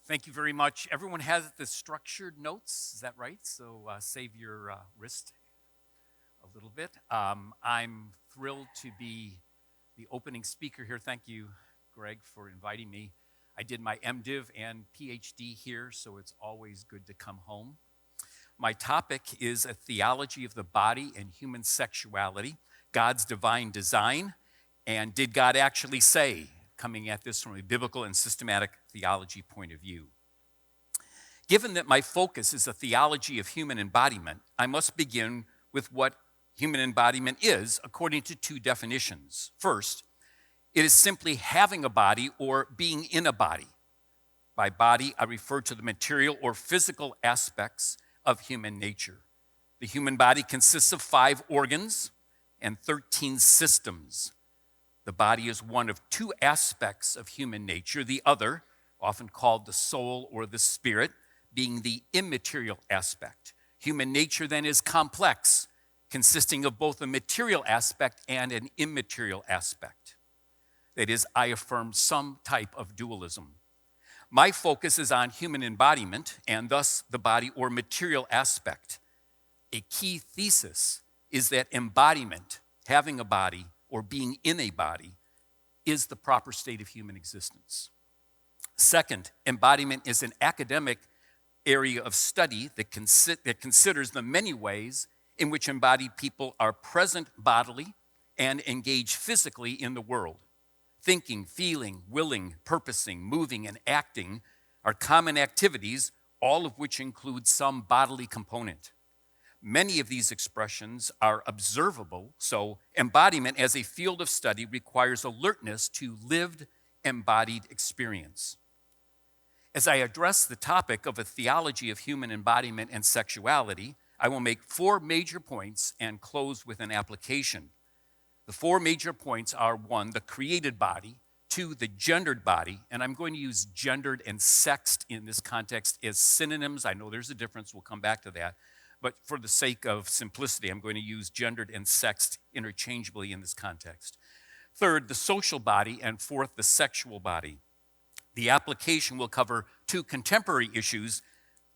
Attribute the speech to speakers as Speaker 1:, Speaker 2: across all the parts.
Speaker 1: Thank you very much. Everyone has the structured notes, is that right? So save your wrist a little bit. I'm thrilled to be the opening speaker here. Thank you, Greg, for inviting me. I did my MDiv and PhD here, so it's always good to come home. My topic is a theology of the body and human sexuality, God's divine design, and did God actually say? Coming at this from a biblical and systematic theology point of view. Given that my focus is a theology of human embodiment, I must begin with what human embodiment is according to two definitions. First, it is simply having a body or being in a body. By body, I refer to the material or physical aspects of human nature. The human body consists of 5 organs and 13 systems. The body is one of 2 aspects of human nature, the other, often called the soul or the spirit, being the immaterial aspect. Human nature then is complex, consisting of both a material aspect and an immaterial aspect. That is, I affirm some type of dualism. My focus is on human embodiment and thus the body or material aspect. A key thesis is that embodiment, having a body, or being in a body, is the proper state of human existence. Second, embodiment is an academic area of study that considers the many ways in which embodied people are present bodily and engage physically in the world. Thinking, feeling, willing, purposing, moving, and acting are common activities, all of which include some bodily component. Many of these expressions are observable, so embodiment as a field of study requires alertness to lived, embodied experience. As I address the topic of a theology of human embodiment and sexuality, I will make 4 major points and close with an application. The 4 major points are 1, the created body, 2, the gendered body, and I'm going to use gendered and sexed in this context as synonyms. I know there's a difference, we'll come back to that. But for the sake of simplicity, I'm going to use gendered and sexed interchangeably in this context. Third, the social body, and fourth, the sexual body. The application will cover 2 contemporary issues.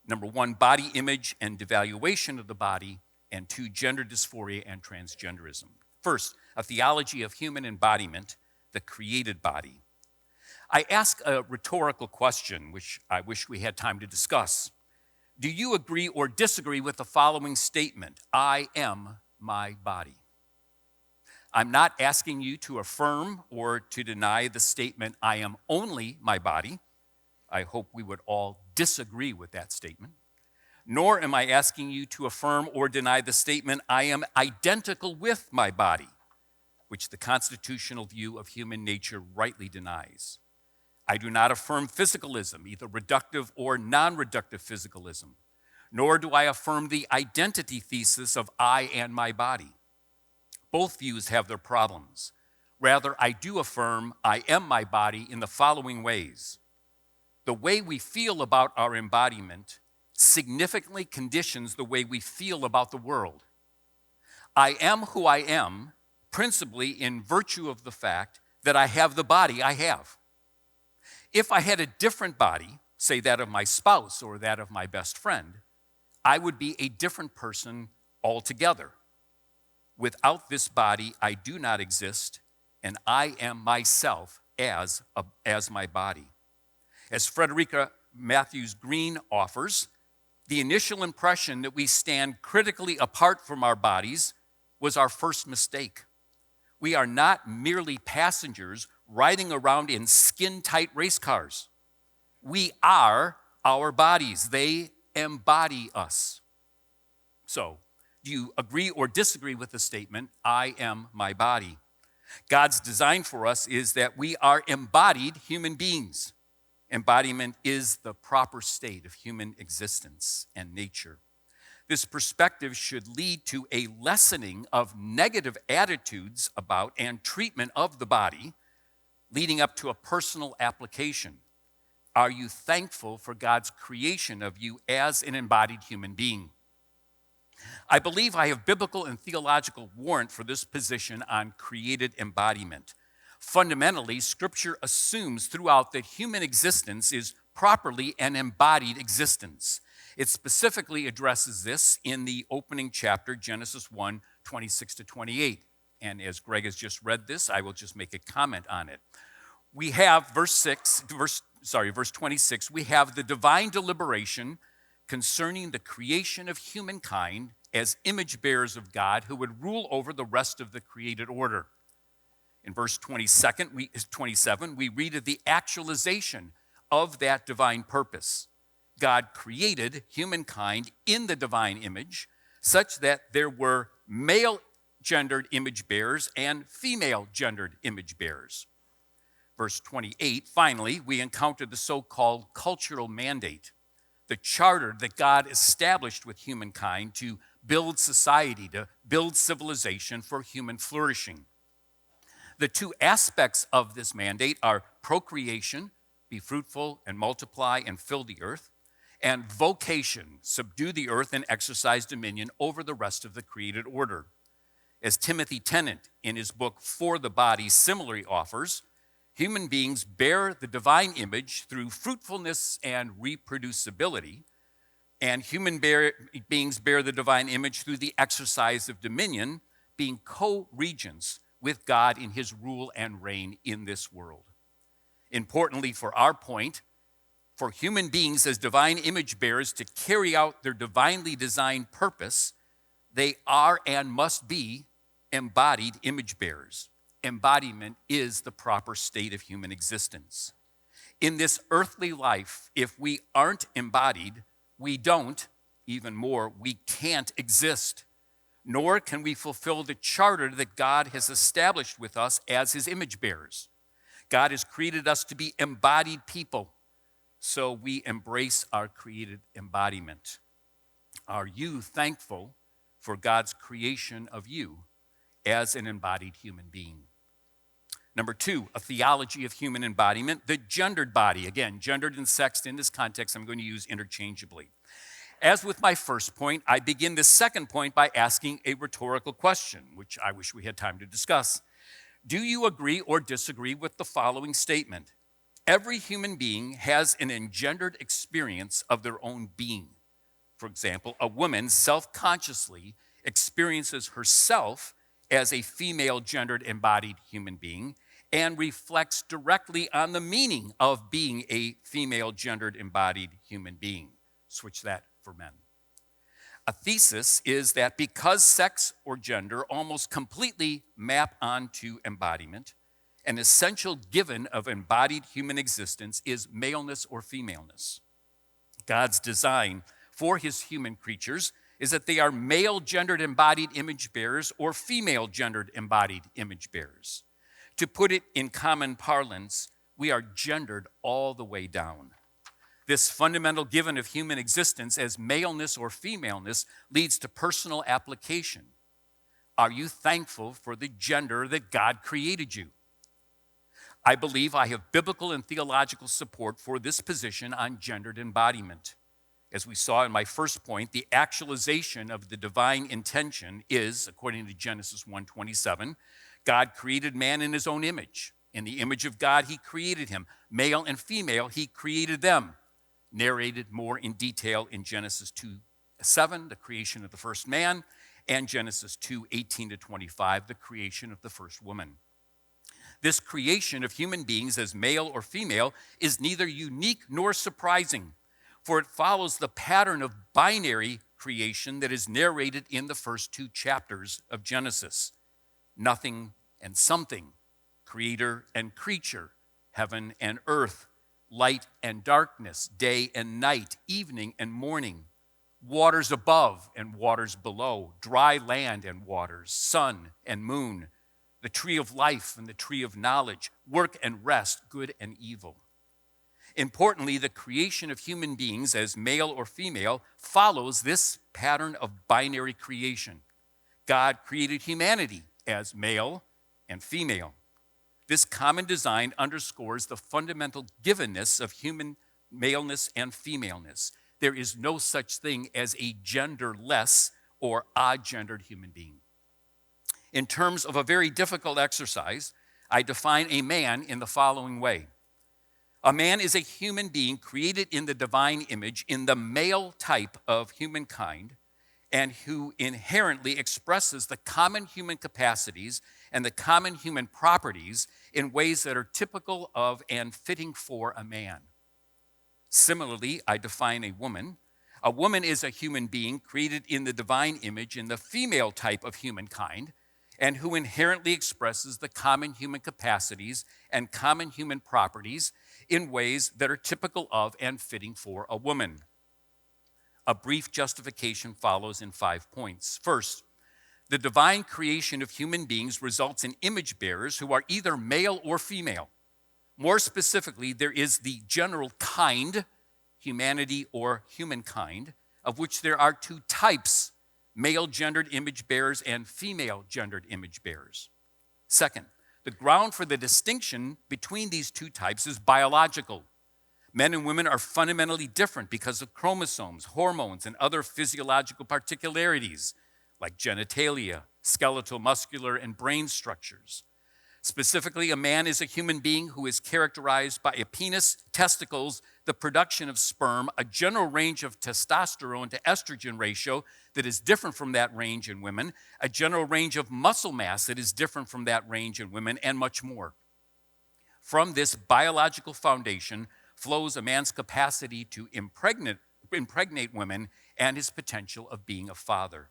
Speaker 1: Number 1, body image and devaluation of the body, and 2, gender dysphoria and transgenderism. First, a theology of human embodiment, the created body. I ask a rhetorical question, which I wish we had time to discuss. Do you agree or disagree with the following statement? I am my body. I'm not asking you to affirm or to deny the statement, I am only my body. I hope we would all disagree with that statement. Nor am I asking you to affirm or deny the statement, I am identical with my body, which the constitutional view of human nature rightly denies. I do not affirm physicalism, either reductive or non-reductive physicalism, nor do I affirm the identity thesis of I and my body. Both views have their problems. Rather, I do affirm I am my body in the following ways. The way we feel about our embodiment significantly conditions the way we feel about the world. I am who I am, principally in virtue of the fact that I have the body I have. If I had a different body, say that of my spouse or that of my best friend, I would be a different person altogether. Without this body, I do not exist, and I am myself as my body. As Frederica Matthews Green offers, the initial impression that we stand critically apart from our bodies was our first mistake. We are not merely passengers riding around in skin-tight race cars. We are our bodies. They embody us. So, do you agree or disagree with the statement, I am my body? God's design for us is that we are embodied human beings. Embodiment is the proper state of human existence and nature. This perspective should lead to a lessening of negative attitudes about and treatment of the body, leading up to a personal application. Are you thankful for God's creation of you as an embodied human being? I believe I have biblical and theological warrant for this position on created embodiment. Fundamentally, Scripture assumes throughout that human existence is properly an embodied existence. It specifically addresses this in the opening chapter, Genesis 1, 26 to 28. And as Gregg has just read this, I will just make a comment on it. We have verse 26, we have the divine deliberation concerning the creation of humankind as image bearers of God who would rule over the rest of the created order. In verse 27, we read of the actualization of that divine purpose. God created humankind in the divine image such that there were male gendered image bearers and female gendered image bearers. Verse 28, finally, we encounter the so-called cultural mandate, the charter that God established with humankind to build society, to build civilization for human flourishing. The two aspects of this mandate are procreation, be fruitful and multiply and fill the earth, and vocation, subdue the earth and exercise dominion over the rest of the created order. As Timothy Tennant in his book For the Body similarly offers, human beings bear the divine image through fruitfulness and reproducibility, and human beings bear the divine image through the exercise of dominion, being co-regents with God in his rule and reign in this world. Importantly for our point, for human beings as divine image bearers to carry out their divinely designed purpose, they are and must be embodied image bearers. Embodiment is the proper state of human existence. In this earthly life, if we aren't embodied, we don't, even more, we can't exist, nor can we fulfill the charter that God has established with us as his image bearers. God has created us to be embodied people, so we embrace our created embodiment. Are you thankful for God's creation of you as an embodied human being? Number two, a theology of human embodiment, the gendered body. Again, gendered and sexed in this context I'm going to use interchangeably. As with my first point, I begin this second point by asking a rhetorical question, which I wish we had time to discuss. Do you agree or disagree with the following statement? Every human being has an engendered experience of their own being. For example, a woman self-consciously experiences herself as a female gendered embodied human being and reflects directly on the meaning of being a female gendered embodied human being. Switch that for men. A thesis is that because sex or gender almost completely map onto embodiment, an essential given of embodied human existence is maleness or femaleness. God's design for his human creatures is that they are male gendered embodied image bearers or female gendered embodied image bearers. To put it in common parlance, we are gendered all the way down. This fundamental given of human existence as maleness or femaleness leads to personal application. Are you thankful for the gender that God created you? I believe I have biblical and theological support for this position on gendered embodiment. As we saw in my first point, the actualization of the divine intention is, according to Genesis 1:27, God created man in his own image. In the image of God, he created him. Male and female, he created them. Narrated more in detail in Genesis 2:7, the creation of the first man, and Genesis 2:18 to 25, the creation of the first woman. This creation of human beings as male or female is neither unique nor surprising, for it follows the pattern of binary creation that is narrated in the first two chapters of Genesis. Nothing and something, creator and creature, heaven and earth, light and darkness, day and night, evening and morning, waters above and waters below, dry land and waters, sun and moon, the tree of life and the tree of knowledge, work and rest, good and evil. Importantly, the creation of human beings as male or female follows this pattern of binary creation. God created humanity as male and female. This common design underscores the fundamental givenness of human maleness and femaleness. There is no such thing as a genderless or odd-gendered human being. In terms of a very difficult exercise, I define a man in the following way. A man is a human being created in the divine image, in the male type of humankind, and who inherently expresses the common human capacities and the common human properties in ways that are typical of and fitting for a man. Similarly, I define a woman. A woman is a human being created in the divine image in the female type of humankind, and who inherently expresses the common human capacities and common human properties in ways that are typical of and fitting for a woman. A brief justification follows in 5 points. First, the divine creation of human beings results in image bearers who are either male or female. More specifically, there is the general kind, humanity or humankind, of which there are 2 types, male-gendered image bearers and female-gendered image bearers. Second, the ground for the distinction between these 2 types is biological. Men and women are fundamentally different because of chromosomes, hormones, and other physiological particularities like genitalia, skeletal, muscular, and brain structures. Specifically, a man is a human being who is characterized by a penis, testicles, the production of sperm, a general range of testosterone to estrogen ratio that is different from that range in women, a general range of muscle mass that is different from that range in women, and much more. From this biological foundation flows a man's capacity to impregnate women and his potential of being a father.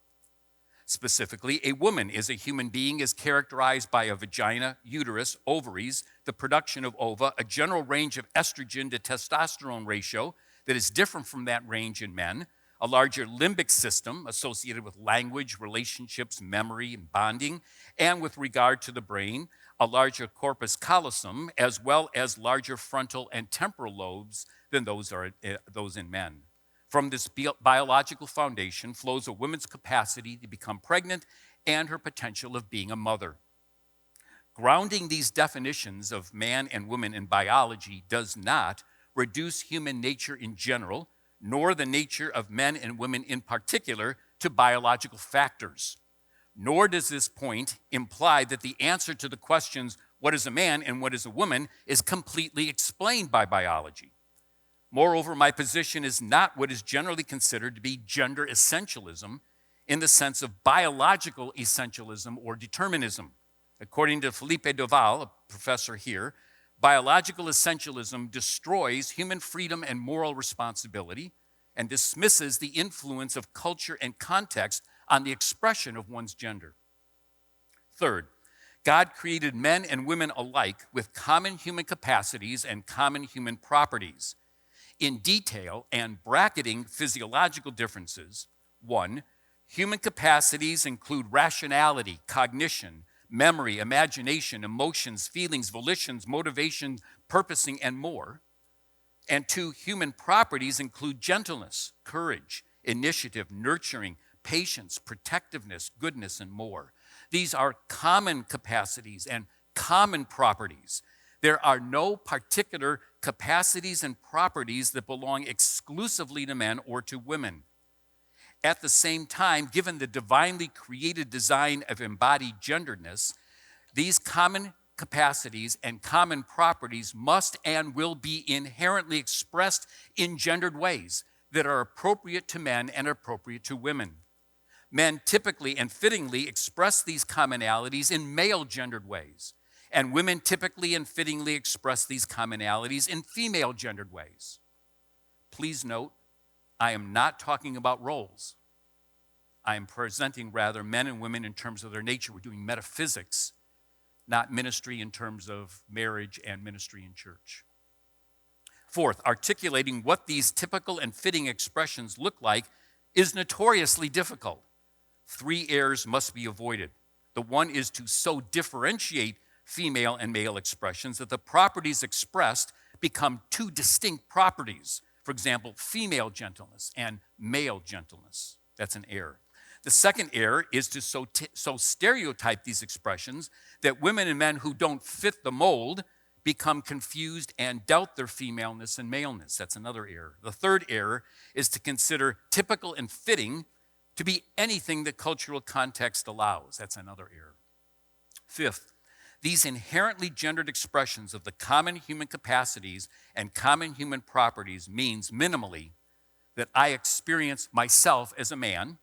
Speaker 1: Specifically, a woman is a human being is characterized by a vagina, uterus, ovaries, the production of ova, a general range of estrogen to testosterone ratio that is different from that range in men, a larger limbic system associated with language, relationships, memory, and bonding, and with regard to the brain, a larger corpus callosum, as well as larger frontal and temporal lobes than those in men. From this biological foundation flows a woman's capacity to become pregnant and her potential of being a mother. Grounding these definitions of man and woman in biology does not reduce human nature in general, nor the nature of men and women in particular, to biological factors. Nor does this point imply that the answer to the questions, what is a man and what is a woman, is completely explained by biology. Moreover, my position is not what is generally considered to be gender essentialism in the sense of biological essentialism or determinism. According to Philippe Duval, a professor here, biological essentialism destroys human freedom and moral responsibility and dismisses the influence of culture and context on the expression of one's gender. Third, God created men and women alike with common human capacities and common human properties. In detail and bracketing physiological differences, 1, human capacities include rationality, cognition, memory, imagination, emotions, feelings, volitions, motivation, purposing, and more. And 2, human properties include gentleness, courage, initiative, nurturing, patience, protectiveness, goodness, and more. These are common capacities and common properties. There are no particular capacities and properties that belong exclusively to men or to women. At the same time, given the divinely created design of embodied genderedness, these common capacities and common properties must and will be inherently expressed in gendered ways that are appropriate to men and appropriate to women. Men typically and fittingly express these commonalities in male-gendered ways, and women typically and fittingly express these commonalities in female-gendered ways. Please note, I am not talking about roles. I am presenting rather men and women in terms of their nature. We're doing metaphysics, not ministry in terms of marriage and ministry in church. Fourth, articulating what these typical and fitting expressions look like is notoriously difficult. 3 errors must be avoided. The one is to so differentiate female and male expressions that the properties expressed become 2 distinct properties. For example, female gentleness and male gentleness. That's an error. The second error is to so stereotype these expressions that women and men who don't fit the mold become confused and doubt their femaleness and maleness. That's another error. The third error is to consider typical and fitting to be anything that cultural context allows. That's another error. Fifth, These inherently gendered expressions of the common human capacities and common human properties means minimally that I experience myself as a man,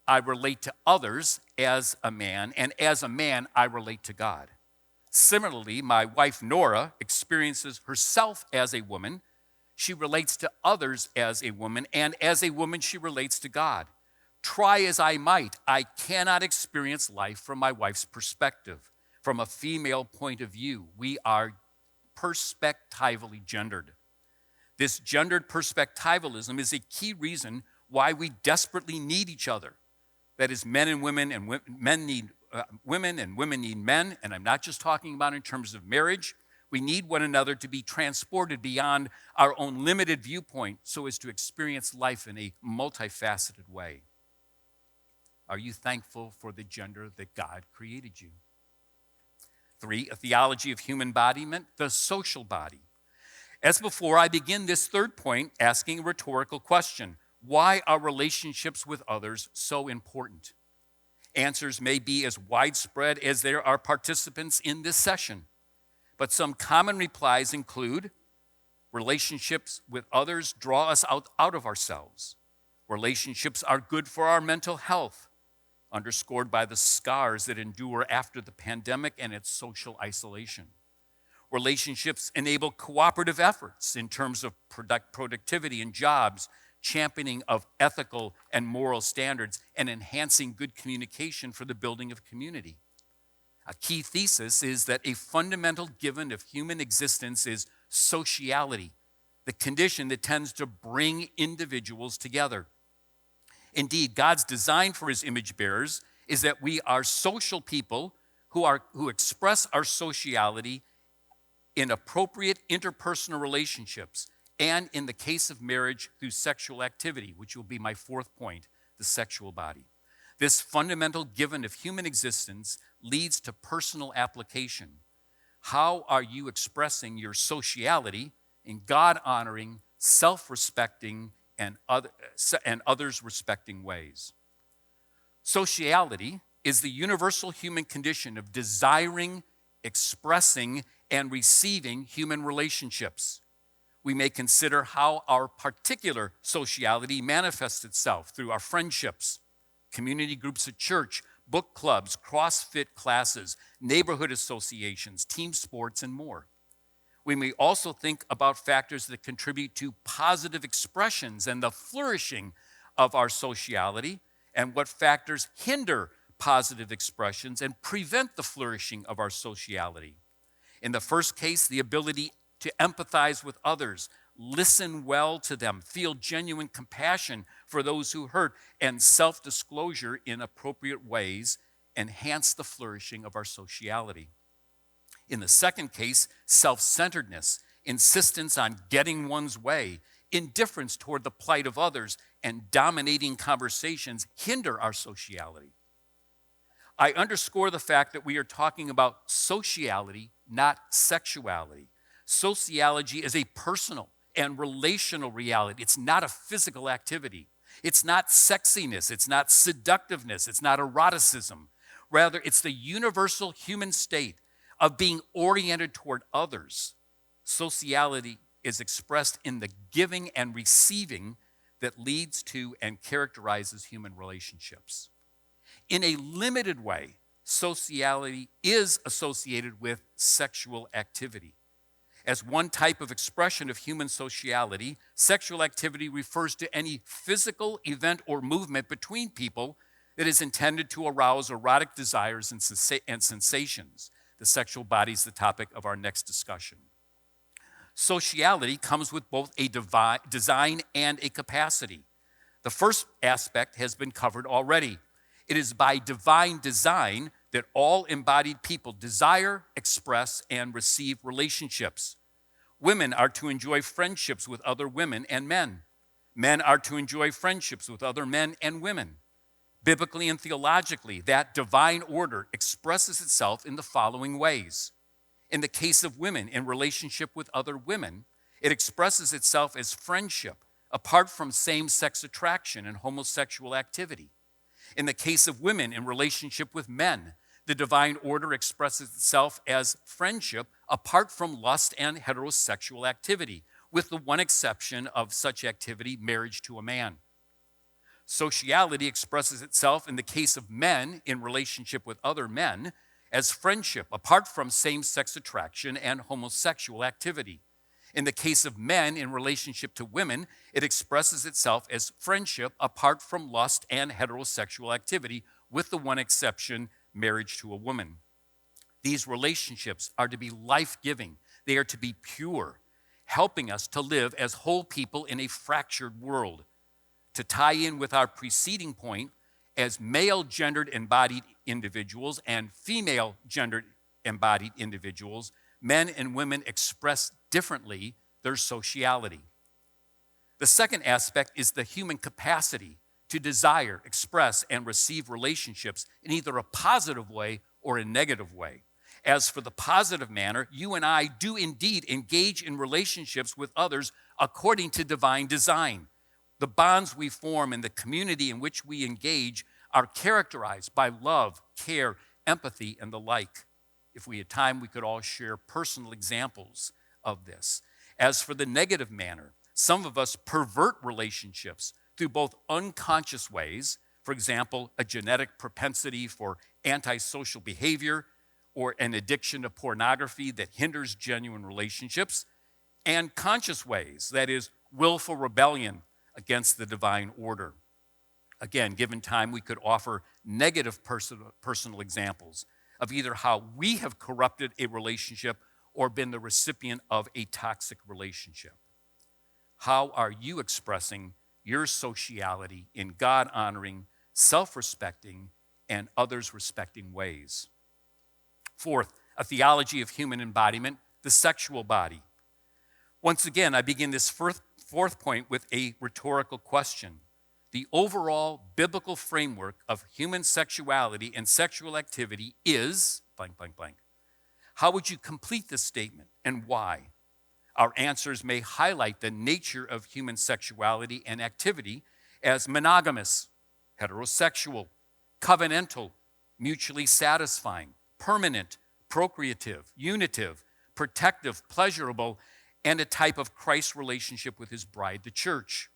Speaker 1: I relate to others as a man, and as a man, I relate to God. Similarly, my wife Nora experiences herself as a woman. She relates to others as a woman, and as a woman, she relates to God. Try as I might, I cannot experience life from my wife's perspective. From a female point of view, we are perspectivally gendered. This gendered perspectivalism is a key reason why we desperately need each other. That is, men and women, and men need women, and women need men. And I'm not just talking about in terms of marriage. We need one another to be transported beyond our own limited viewpoint so as to experience life in a multifaceted way. Are you thankful for the gender that God created you? 3, a theology of human embodiment, the social body. As before, I begin this third point asking a rhetorical question. Why are relationships with others so important? Answers may be as widespread as there are participants in this session, but some common replies include relationships with others draw us out of ourselves. Relationships are good for our mental health, underscored by the scars that endure after the pandemic and its social isolation. Relationships enable cooperative efforts in terms of productivity and jobs, championing of ethical and moral standards, and enhancing good communication for the building of community. A key thesis is that a fundamental given of human existence is sociality, the condition that tends to bring individuals together. Indeed, God's design for his image bearers is that we are social people who express our sociality in appropriate interpersonal relationships, and in the case of marriage, through sexual activity, which will be my fourth point, the sexual body. This fundamental given of human existence leads to personal application. How are you expressing your sociality in God-honoring, self-respecting, and others respecting ways? Sociality is the universal human condition of desiring, expressing, and receiving human relationships. We may consider how our particular sociality manifests itself through our friendships, community groups at church, book clubs, CrossFit classes, neighborhood associations, team sports, and more. We may also think about factors that contribute to positive expressions and the flourishing of our sociality, and what factors hinder positive expressions and prevent the flourishing of our sociality. In the first case, the ability to empathize with others, listen well to them, feel genuine compassion for those who hurt, and self-disclosure in appropriate ways enhance the flourishing of our sociality. In the second case, self-centeredness, insistence on getting one's way, indifference toward the plight of others, and dominating conversations hinder our sociality. I underscore the fact that we are talking about sociality, not sexuality. Sociology is a personal and relational reality. It's not a physical activity. It's not sexiness. It's not seductiveness. It's not eroticism. Rather, it's the universal human state of being oriented toward others. Sociality is expressed in the giving and receiving that leads to and characterizes human relationships. In a limited way, sociality is associated with sexual activity. As one type of expression of human sociality, sexual activity refers to any physical event or movement between people that is intended to arouse erotic desires and sensations. The sexual body is the topic of our next discussion. Sociality comes with both a design and a capacity. The first aspect has been covered already. It is by divine design that all embodied people desire, express, and receive relationships. Women are to enjoy friendships with other women and men. Men are to enjoy friendships with other men and women. Biblically and theologically, that divine order expresses itself in the following ways. In the case of women in relationship with other women, it expresses itself as friendship, apart from same-sex attraction and homosexual activity. In the case of women in relationship with men, The divine order expresses itself as friendship apart from lust and heterosexual activity, with the one exception of such activity, marriage to a man. Sociality expresses itself in the case of men in relationship with other men as friendship apart from same-sex attraction and homosexual activity. In the case of men in relationship to women, it expresses itself as friendship apart from lust and heterosexual activity, with the one exception, marriage to a woman. These relationships are to be life-giving. They are to be pure, helping us to live as whole people in a fractured world. To tie in with our preceding point, as male-gendered embodied individuals and female-gendered embodied individuals, men and women express differently their sociality. The second aspect is the human capacity to desire, express, and receive relationships in either a positive way or a negative way. As for the positive manner, you and I do indeed engage in relationships with others according to divine design. The bonds we form in the community in which we engage are characterized by love, care, empathy, and the like. If we had time, we could all share personal examples of this. As for the negative manner, some of us pervert relationships through both unconscious ways, for example, a genetic propensity for antisocial behavior or an addiction to pornography that hinders genuine relationships, and conscious ways, that is, willful rebellion against the divine order. Again, given time, we could offer negative personal examples of either how we have corrupted a relationship or been the recipient of a toxic relationship. How are you expressing your sociality in God-honoring, self-respecting, and others-respecting ways? Fourth, a theology of human embodiment, the sexual body. Once again, I begin this fourth point with a rhetorical question. The overall biblical framework of human sexuality and sexual activity is blank, blank, blank. How would you complete this statement and why? Our answers may highlight the nature of human sexuality and activity as monogamous, heterosexual, covenantal, mutually satisfying, permanent, procreative, unitive, protective, pleasurable, and a type of Christ's relationship with his bride, the church.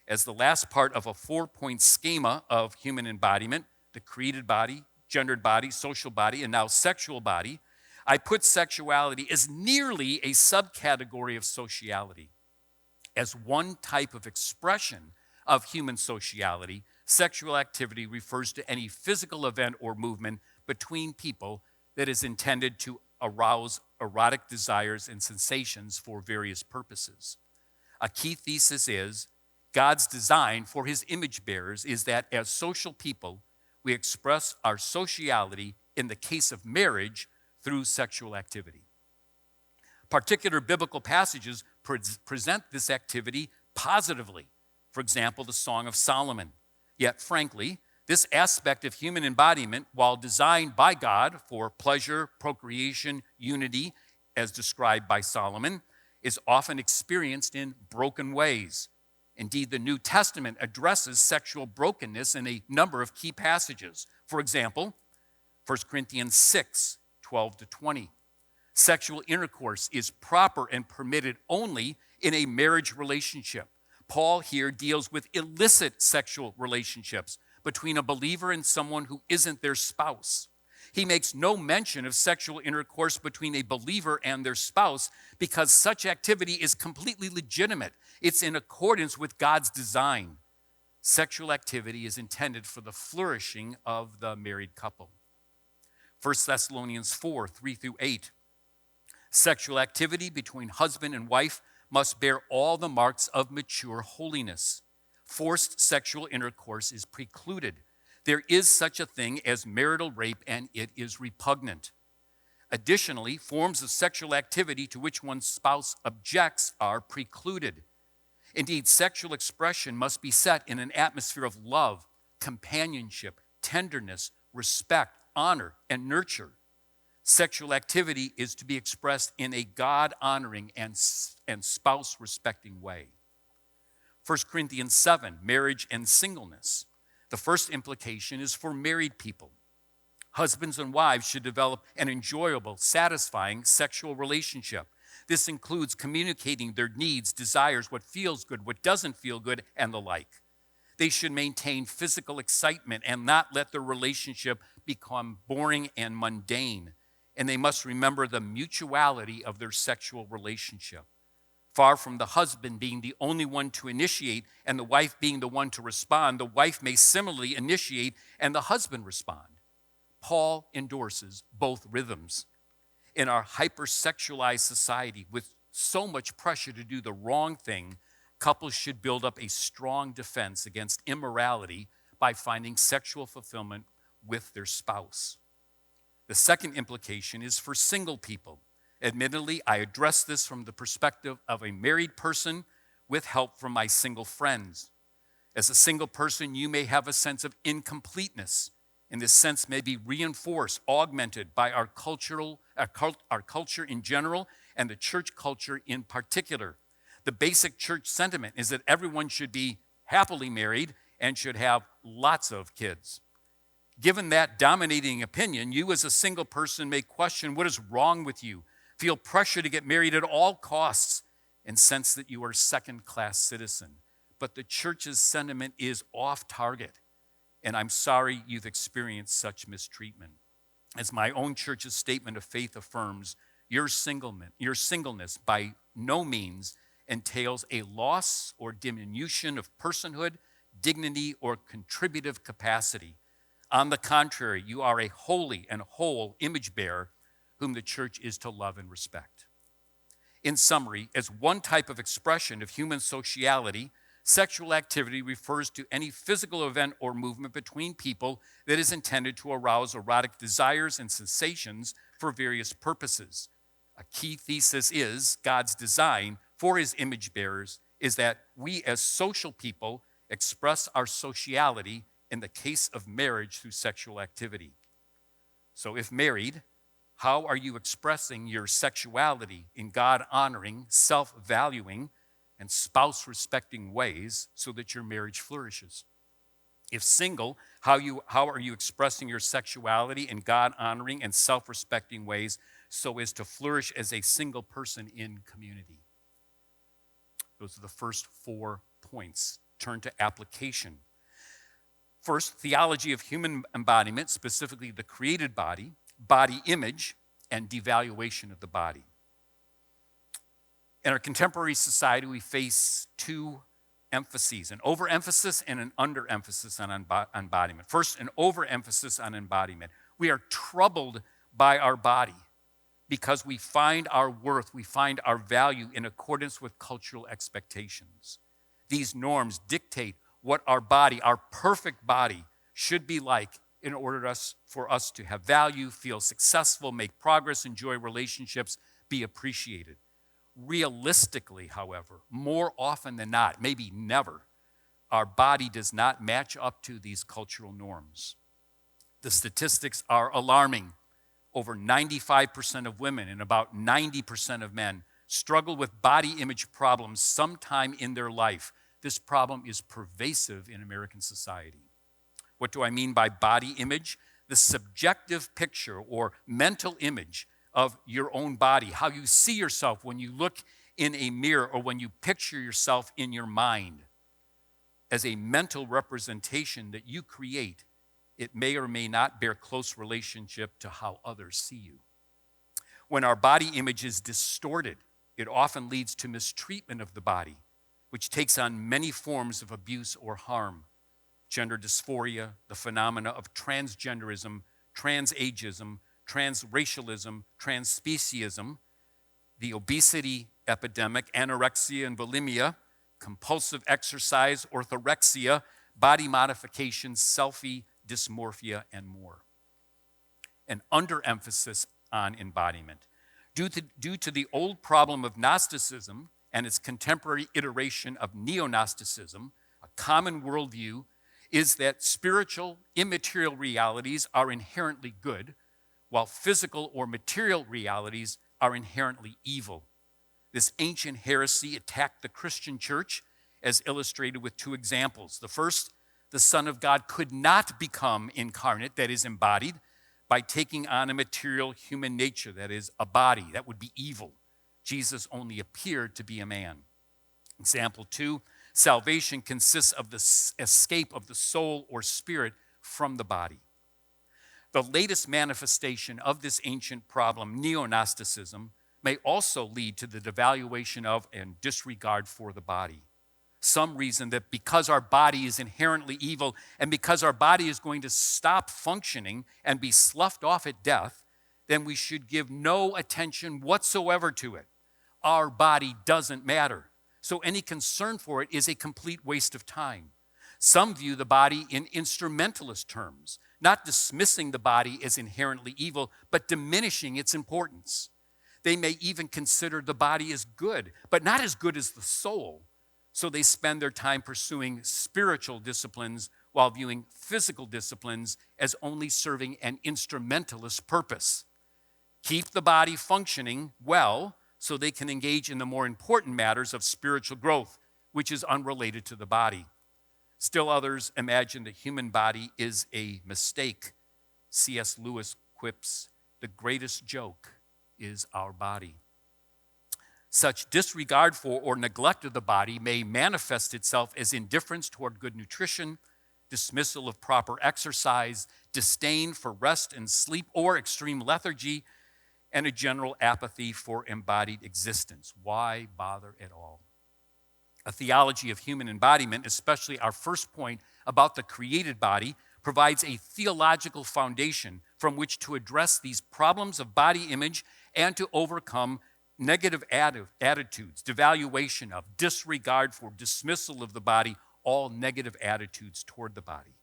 Speaker 1: As the last part of a four-point schema of human embodiment, the created body, gendered body, social body, and now sexual body, I put sexuality as nearly a subcategory of sociality. As one type of expression of human sociality, sexual activity refers to any physical event or movement between people that is intended to arouse erotic desires and sensations for various purposes. A key thesis is God's design for his image bearers is that as social people, we express our sociality in the case of marriage through sexual activity. Particular biblical passages present this activity positively. For example, the Song of Solomon. Yet, frankly, this aspect of human embodiment, while designed by God for pleasure, procreation, unity, as described by Solomon, is often experienced in broken ways. Indeed, the New Testament addresses sexual brokenness in a number of key passages. For example, 1 Corinthians 6, 12 to 20. Sexual intercourse is proper and permitted only in a marriage relationship. Paul here deals with illicit sexual relationships between a believer and someone who isn't their spouse. He makes no mention of sexual intercourse between a believer and their spouse because such activity is completely legitimate. It's in accordance with God's design. Sexual activity is intended for the flourishing of the married couple. 1 Thessalonians 4, 3 through 8. Sexual activity between husband and wife must bear all the marks of mature holiness. Forced sexual intercourse is precluded. There is such a thing as marital rape, and it is repugnant. Additionally, forms of sexual activity to which one's spouse objects are precluded. Indeed, sexual expression must be set in an atmosphere of love, companionship, tenderness, respect, honor, and nurture. Sexual activity is to be expressed in a God-honoring and spouse-respecting way. 1 Corinthians 7, marriage and singleness. The first implication is for married people. Husbands and wives should develop an enjoyable, satisfying sexual relationship. This includes communicating their needs, desires, what feels good, what doesn't feel good, and the like. They should maintain physical excitement and not let their relationship become boring and mundane. And they must remember the mutuality of their sexual relationship. Far from the husband being the only one to initiate and the wife being the one to respond, the wife may similarly initiate and the husband respond. Paul endorses both rhythms. In our hypersexualized society, with so much pressure to do the wrong thing, couples should build up a strong defense against immorality by finding sexual fulfillment with their spouse. The second implication is for single people. Admittedly, I address this from the perspective of a married person with help from my single friends. As a single person, you may have a sense of incompleteness, and this sense may be reinforced, augmented by our culture in general and the church culture in particular. The basic church sentiment is that everyone should be happily married and should have lots of kids. Given that dominating opinion, you as a single person may question what is wrong with you, feel pressure to get married at all costs, and sense that you are a second-class citizen. But the church's sentiment is off target, and I'm sorry you've experienced such mistreatment. As my own church's statement of faith affirms, your singleness by no means entails a loss or diminution of personhood, dignity, or contributive capacity. On the contrary, you are a holy and whole image bearer whom the church is to love and respect. In summary, as one type of expression of human sociality, sexual activity refers to any physical event or movement between people that is intended to arouse erotic desires and sensations for various purposes. A key thesis is God's design for his image bearers is that we as social people express our sociality in the case of marriage through sexual activity. So if married, how are you expressing your sexuality in God-honoring, self-valuing, and spouse-respecting ways so that your marriage flourishes? If single, how are you expressing your sexuality in God-honoring and self-respecting ways so as to flourish as a single person in community? Those are the first 4 points. Turn to application. First, theology of human embodiment, specifically the created body, body image, and devaluation of the body. In our contemporary society, we face 2 emphases, an overemphasis and an underemphasis on embodiment. First, an overemphasis on embodiment. We are troubled by our body because we find our worth, we find our value in accordance with cultural expectations. These norms dictate what our body, our perfect body, should be like in order for us to have value, feel successful, make progress, enjoy relationships, be appreciated. Realistically, however, more often than not, maybe never, our body does not match up to these cultural norms. The statistics are alarming. Over 95% of women and about 90% of men struggle with body image problems sometime in their life. This problem is pervasive in American society. What do I mean by body image? The subjective picture or mental image of your own body, how you see yourself when you look in a mirror or when you picture yourself in your mind. As a mental representation that you create, it may or may not bear close relationship to how others see you. When our body image is distorted, it often leads to mistreatment of the body, which takes on many forms of abuse or harm. Gender dysphoria, the phenomena of transgenderism, transageism, transracialism, transspeciesism, the obesity epidemic, anorexia and bulimia, compulsive exercise, orthorexia, body modification, selfie, dysmorphia, and more. An underemphasis on embodiment. Due to the old problem of Gnosticism and its contemporary iteration of neo-Gnosticism, a common worldview is that spiritual, immaterial realities are inherently good, while physical or material realities are inherently evil. This ancient heresy attacked the Christian church, as illustrated with 2 examples. The first, the Son of God could not become incarnate, that is embodied, by taking on a material human nature, that is, a body. That would be evil. Jesus only appeared to be a man. Example 2, salvation consists of the escape of the soul or spirit from the body. The latest manifestation of this ancient problem, neo-Gnosticism, may also lead to the devaluation of and disregard for the body. Some reason that because our body is inherently evil and because our body is going to stop functioning and be sloughed off at death, then we should give no attention whatsoever to it. Our body doesn't matter. So any concern for it is a complete waste of time. Some view the body in instrumentalist terms, not dismissing the body as inherently evil, but diminishing its importance. They may even consider the body as good, but not as good as the soul. So they spend their time pursuing spiritual disciplines while viewing physical disciplines as only serving an instrumentalist purpose. Keep the body functioning well so they can engage in the more important matters of spiritual growth, which is unrelated to the body. Still others imagine the human body is a mistake. C.S. Lewis quips, "The greatest joke is our body." Such disregard for or neglect of the body may manifest itself as indifference toward good nutrition, dismissal of proper exercise, disdain for rest and sleep, or extreme lethargy, and a general apathy for embodied existence. Why bother at all? A theology of human embodiment, especially our first point about the created body, provides a theological foundation from which to address these problems of body image and to overcome negative attitudes, devaluation of, disregard for, dismissal of the body, all negative attitudes toward the body.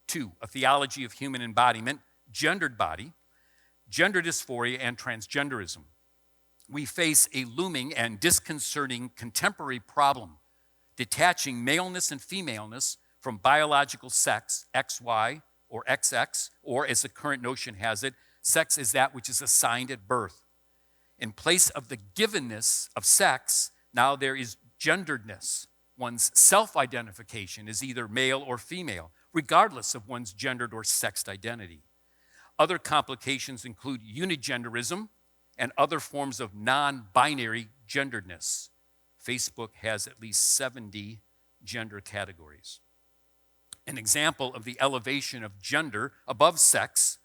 Speaker 1: 2, a theology of human embodiment, gendered body, gender dysphoria, and transgenderism. We face a looming and disconcerting contemporary problem, detaching maleness and femaleness from biological sex, XY or XX, or as the current notion has it, sex is that which is assigned at birth. In place of the givenness of sex, now there is genderedness. One's self-identification is either male or female, regardless of one's gendered or sexed identity. Other complications include unigenderism and other forms of non-binary genderedness. Facebook has at least 70 gender categories. An example of the elevation of gender above sex,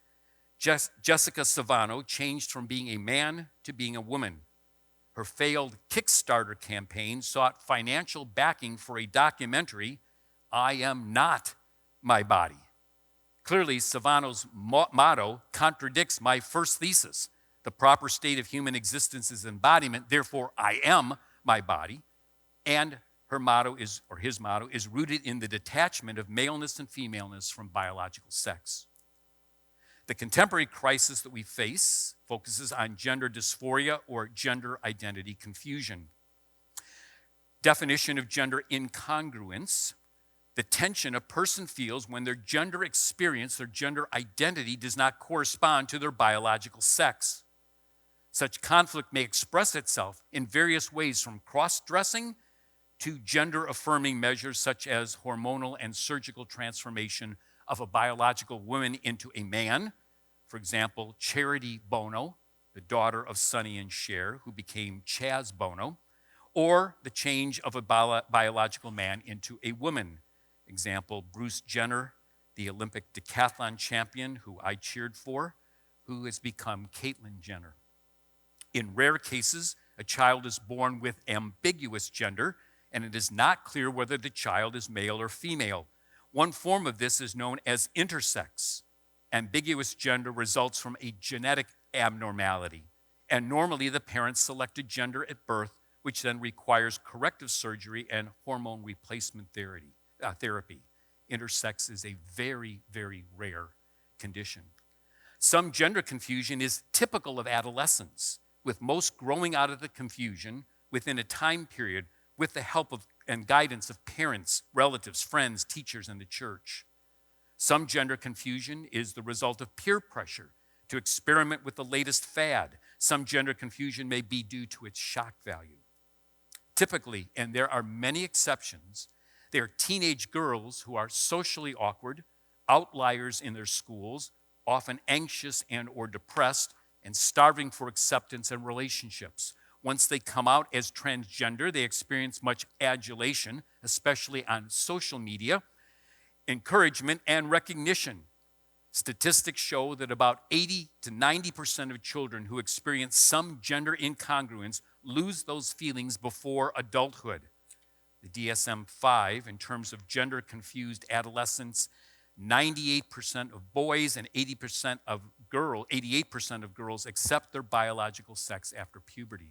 Speaker 1: Jessica Savano changed from being a man to being a woman. Her failed Kickstarter campaign sought financial backing for a documentary, "I Am Not My Body." Clearly, Savano's motto contradicts my first thesis. The proper state of human existence is embodiment, therefore I am my body. And her motto is, or his motto, is rooted in the detachment of maleness and femaleness from biological sex. The contemporary crisis that we face focuses on gender dysphoria or gender identity confusion. Definition of gender incongruence: the tension a person feels when their gender experience, their gender identity does not correspond to their biological sex. Such conflict may express itself in various ways, from cross-dressing to gender-affirming measures such as hormonal and surgical transformation of a biological woman into a man. For example, Charity Bono, the daughter of Sonny and Cher, who became Chaz Bono, or the change of a biological man into a woman. Example, Bruce Jenner, the Olympic decathlon champion who I cheered for, who has become Caitlyn Jenner. In rare cases, a child is born with ambiguous gender, and it is not clear whether the child is male or female. One form of this is known as intersex. Ambiguous gender results from a genetic abnormality, and normally the parents selected gender at birth, which then requires corrective surgery and hormone replacement therapy. Intersex is a very, very rare condition. Some gender confusion is typical of adolescence, with most growing out of the confusion within a time period with the help of and guidance of parents, relatives, friends, teachers, and the church. Some gender confusion is the result of peer pressure to experiment with the latest fad. Some gender confusion may be due to its shock value. Typically, and there are many exceptions, they are teenage girls who are socially awkward, outliers in their schools, often anxious and or depressed, and starving for acceptance and relationships. Once they come out as transgender, they experience much adulation, especially on social media, encouragement, and recognition. Statistics show that about 80 to 90% of children who experience some gender incongruence lose those feelings before adulthood. The DSM-5, in terms of gender-confused adolescents, 98% of boys and 88% of girls accept their biological sex after puberty.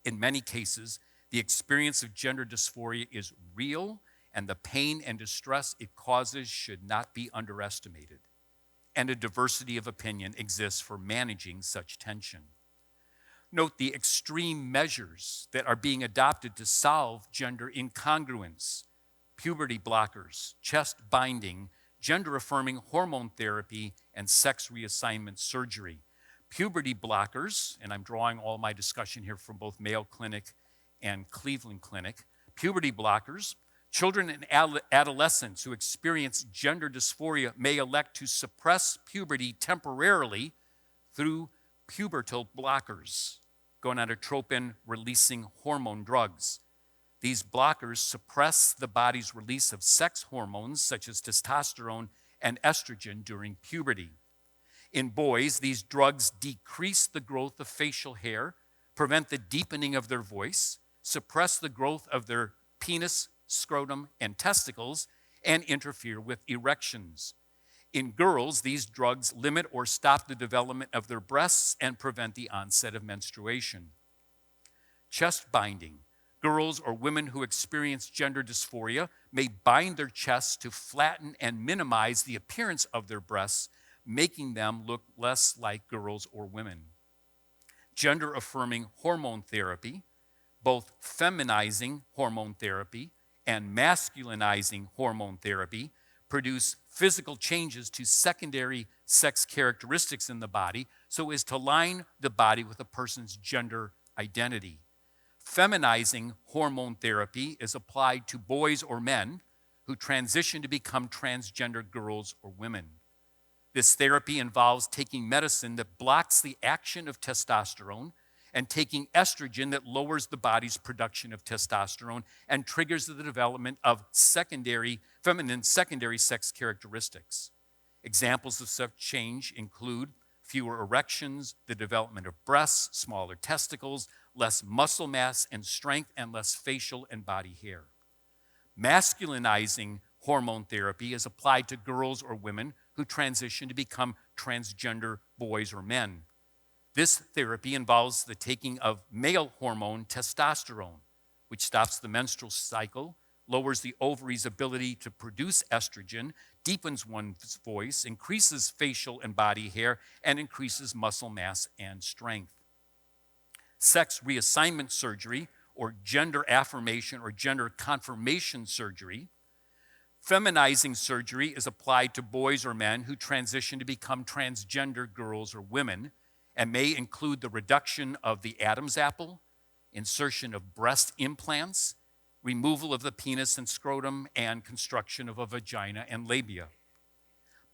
Speaker 1: In many cases, the experience of gender dysphoria is real, and the pain and distress it causes should not be underestimated. And a diversity of opinion exists for managing such tension. Note the extreme measures that are being adopted to solve gender incongruence: puberty blockers, chest binding, gender-affirming hormone therapy, and sex reassignment surgery. Puberty blockers, and I'm drawing all my discussion here from both Mayo Clinic and Cleveland Clinic. Puberty blockers, children and adolescents who experience gender dysphoria may elect to suppress puberty temporarily through pubertal blockers, gonadotropin-releasing hormone drugs. These blockers suppress the body's release of sex hormones such as testosterone and estrogen during puberty. In boys, these drugs decrease the growth of facial hair, prevent the deepening of their voice, suppress the growth of their penis, scrotum, and testicles, and interfere with erections. In girls, these drugs limit or stop the development of their breasts and prevent the onset of menstruation. Chest binding. Girls or women who experience gender dysphoria may bind their chests to flatten and minimize the appearance of their breasts, making them look less like girls or women. Gender-affirming hormone therapy, both feminizing hormone therapy and masculinizing hormone therapy, produce physical changes to secondary sex characteristics in the body so as to align the body with a person's gender identity. Feminizing hormone therapy is applied to boys or men who transition to become transgender girls or women. This therapy involves taking medicine that blocks the action of testosterone and taking estrogen that lowers the body's production of testosterone and triggers the development of feminine secondary sex characteristics. Examples of such change include fewer erections, the development of breasts, smaller testicles, less muscle mass and strength, and less facial and body hair. Masculinizing hormone therapy is applied to girls or women who transition to become transgender boys or men. This therapy involves the taking of male hormone testosterone, which stops the menstrual cycle, lowers the ovary's ability to produce estrogen, deepens one's voice, increases facial and body hair, and increases muscle mass and strength. Sex reassignment surgery, or gender affirmation or gender confirmation surgery. Feminizing surgery is applied to boys or men who transition to become transgender girls or women and may include the reduction of the Adam's apple, insertion of breast implants, removal of the penis and scrotum, and construction of a vagina and labia.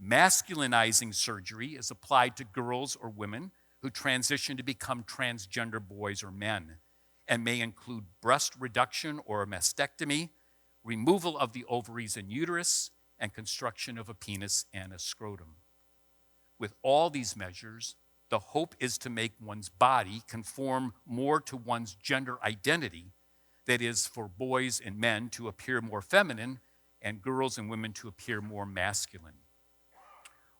Speaker 1: Masculinizing surgery is applied to girls or women who transition to become transgender boys or men and may include breast reduction or a mastectomy, removal of the ovaries and uterus, and construction of a penis and a scrotum. With all these measures, the hope is to make one's body conform more to one's gender identity, that is, for boys and men to appear more feminine and girls and women to appear more masculine.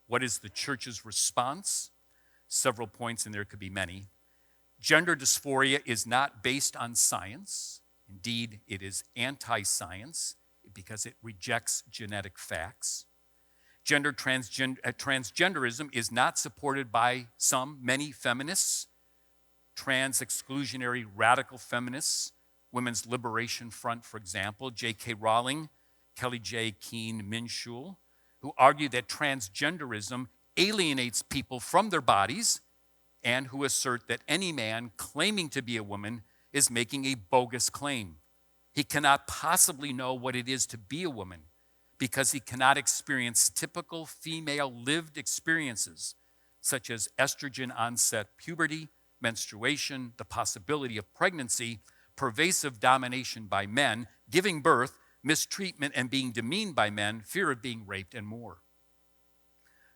Speaker 1: What is the church's response? Several points, and there could be many. Gender dysphoria is not based on science. Indeed, it is anti-science because it rejects genetic facts. Transgenderism is not supported by many feminists, trans-exclusionary radical feminists, Women's Liberation Front, for example, J.K. Rowling, Kelly J. Keene Minshul, who argue that transgenderism alienates people from their bodies and who assert that any man claiming to be a woman is making a bogus claim. He cannot possibly know what it is to be a woman because he cannot experience typical female lived experiences such as estrogen onset puberty, menstruation, the possibility of pregnancy, pervasive domination by men, giving birth, mistreatment and being demeaned by men, fear of being raped, and more.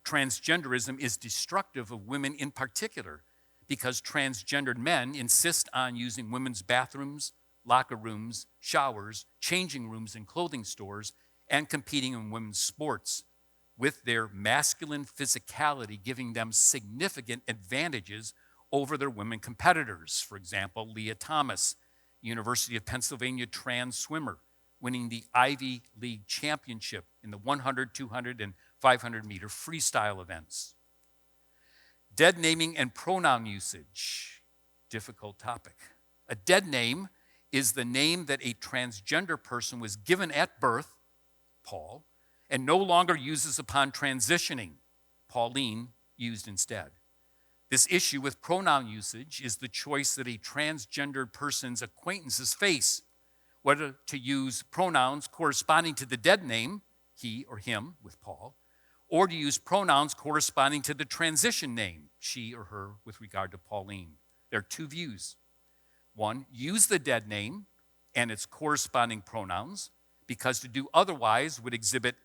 Speaker 1: Transgenderism is destructive of women in particular because transgendered men insist on using women's bathrooms, locker rooms, showers, changing rooms in clothing stores, and competing in women's sports, with their masculine physicality giving them significant advantages over their women competitors. For example, Leah Thomas, University of Pennsylvania trans swimmer, winning the Ivy League championship in the 100, 200, and 500-meter freestyle events. Dead naming and pronoun usage, difficult topic. A dead name is the name that a transgender person was given at birth, Paul, and no longer uses upon transitioning, Pauline used instead. This issue with pronoun usage is the choice that a transgendered person's acquaintances face, whether to use pronouns corresponding to the dead name, he or him with Paul, or to use pronouns corresponding to the transition name, she or her with regard to Pauline. There are two views. One, use the dead name and its corresponding pronouns, because to do otherwise would exhibit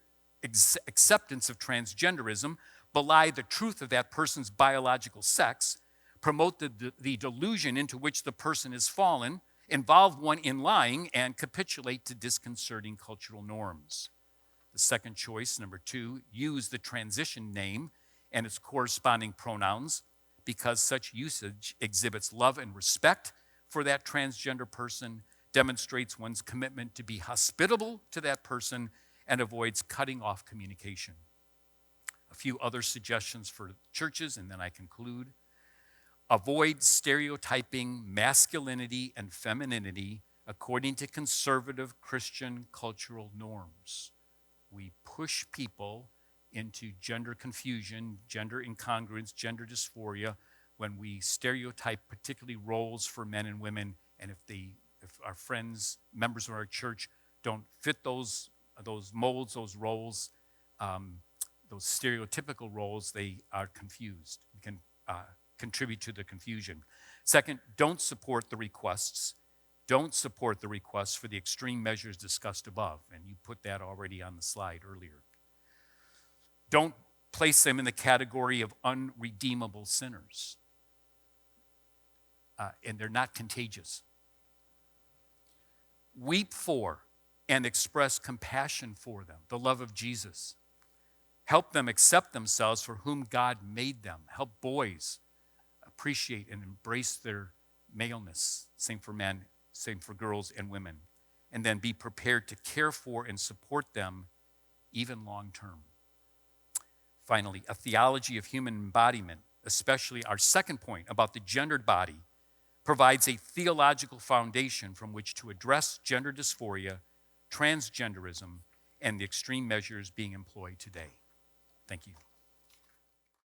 Speaker 1: acceptance of transgenderism, belie the truth of that person's biological sex, promote the delusion into which the person has fallen, involve one in lying, and capitulate to disconcerting cultural norms. The second choice, number two, use the transition name and its corresponding pronouns, because such usage exhibits love and respect for that transgender person, demonstrates one's commitment to be hospitable to that person, and avoids cutting off communication. A few other suggestions for churches, and then I conclude. Avoid stereotyping masculinity and femininity according to conservative Christian cultural norms. We push people into gender confusion, gender incongruence, gender dysphoria when we stereotype particularly roles for men and women, and if our friends, members of our church, don't fit those molds, those roles, those stereotypical roles, they are confused. We can contribute to the confusion. Second, don't support the requests. Don't support the requests for the extreme measures discussed above, and you put that already on the slide earlier. Don't place them in the category of unredeemable sinners. And they're not contagious. Weep for and express compassion for them, the love of Jesus. Help them accept themselves for whom God made them. Help boys appreciate and embrace their maleness. Same for men, same for girls and women. And then be prepared to care for and support them even long term. Finally, a theology of human embodiment, especially our second point about the gendered body, provides a theological foundation from which to address gender dysphoria, transgenderism, and the extreme measures being employed today. Thank you.